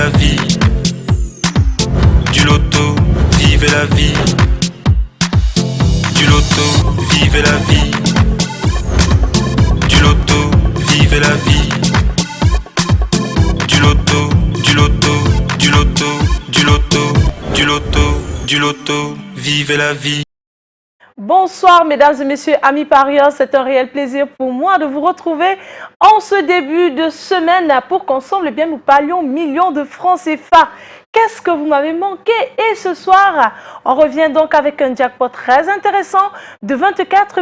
la vie. Du loto, vivez la vie. Du loto, vivez la vie. Du loto, vivez la vie. Du loto, du loto, du loto, du loto, du loto, du loto, vivez la vie. Bonsoir mesdames et messieurs, amis parieurs, c'est un réel plaisir pour moi de vous retrouver en ce début de semaine pour qu'ensemble nous parlions millions de francs CFA. Qu'est-ce que vous m'avez manqué? Et ce soir, on revient donc avec un jackpot très intéressant de 24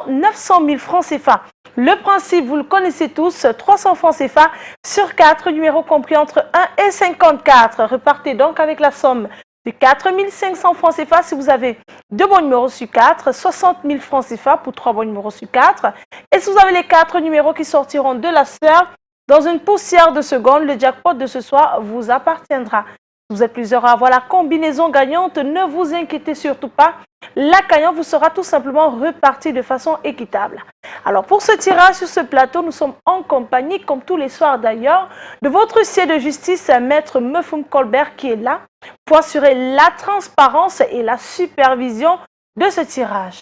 900 000 francs CFA. Le principe, vous le connaissez tous, 300 francs CFA sur 4 numéros compris entre 1 et 54. Repartez donc avec la somme de 4 500 francs CFA si vous avez 2 bons numéros sur 4, 60 000 francs CFA pour 3 bons numéros sur 4. Et si vous avez les 4 numéros qui sortiront de la sphère, dans une poussière de seconde, le jackpot de ce soir vous appartiendra. Si vous êtes plusieurs à avoir la combinaison gagnante, ne vous inquiétez surtout pas. La gagnante vous sera tout simplement repartie de façon équitable. Alors pour ce tirage sur ce plateau, nous sommes en compagnie, comme tous les soirs d'ailleurs, de votre huissier de justice, Maître Mefum Colbert, qui est là pour assurer la transparence et la supervision de ce tirage.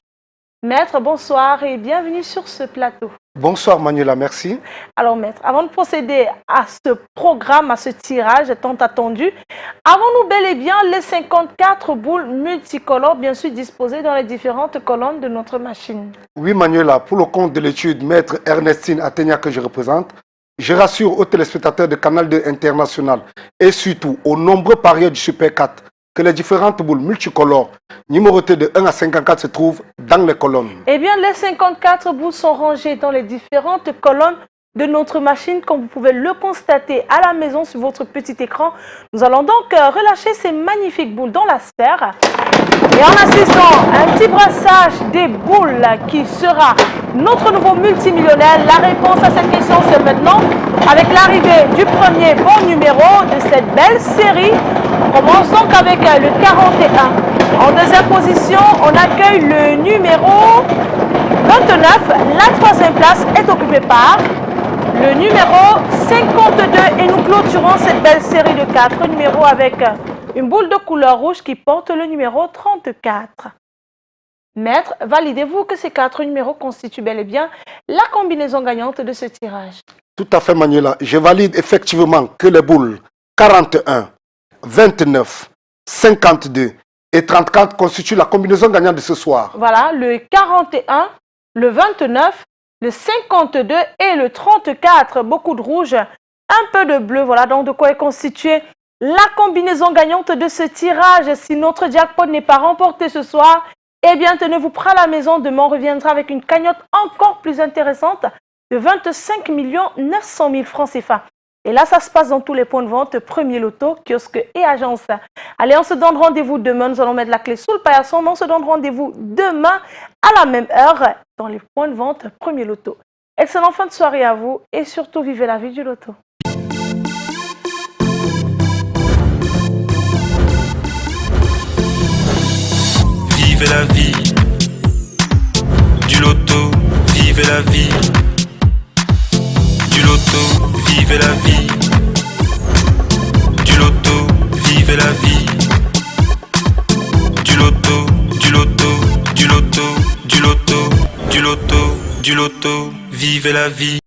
Maître, bonsoir et bienvenue sur ce plateau. Bonsoir Manuela, merci. Alors maître, avant de procéder à ce programme, à ce tirage tant attendu, avons-nous bel et bien les 54 boules multicolores, bien sûr disposées dans les différentes colonnes de notre machine? Oui Manuela, pour le compte de l'étude Maître Ernestine Athénia que je représente, je rassure aux téléspectateurs de Canal 2 International et surtout aux nombreux parieurs du Super 4 que les différentes boules multicolores numérotées de 1 à 54 se trouvent dans les colonnes. Eh bien, les 54 boules sont rangées dans les différentes colonnes de notre machine, comme vous pouvez le constater à la maison sur votre petit écran. Nous allons donc relâcher ces magnifiques boules dans la sphère. Et en assistant à un petit brassage des boules qui sera notre nouveau multimillionnaire, la réponse à cette question c'est maintenant, avec l'arrivée du premier bon numéro de cette belle série. On commence donc avec le 41. En deuxième position, on accueille le numéro 29. La troisième place est occupée par le numéro 52 et nous clôturons cette belle série de 4 numéros avec une boule de couleur rouge qui porte le numéro 34. Maître, validez-vous que ces 4 numéros constituent bel et bien la combinaison gagnante de ce tirage? Tout à fait Manuela, je valide effectivement que les boules 41, 29, 52 et 34 constituent la combinaison gagnante de ce soir. Voilà, le 41, le 29, le 52 et le 34, beaucoup de rouge, un peu de bleu, voilà donc de quoi est constituée la combinaison gagnante de ce tirage. Si notre jackpot n'est pas remporté ce soir, eh bien tenez-vous prêt à la maison, demain on reviendra avec une cagnotte encore plus intéressante de 25 900 000 francs CFA. Et là, ça se passe dans tous les points de vente, Premier Loto, kiosque et agence. Allez, on se donne rendez-vous demain. Nous allons mettre la clé sous le paillasson, mais on se donne rendez-vous demain à la même heure dans les points de vente Premier Loto. Excellente fin de soirée à vous et surtout, vivez la vie du loto. Vivez la vie. Du loto, vivez la vie. Du loto, vivez la vie. Du loto, vivez la vie. Du loto, du loto, du loto, du loto, du loto, du loto, vivez la vie.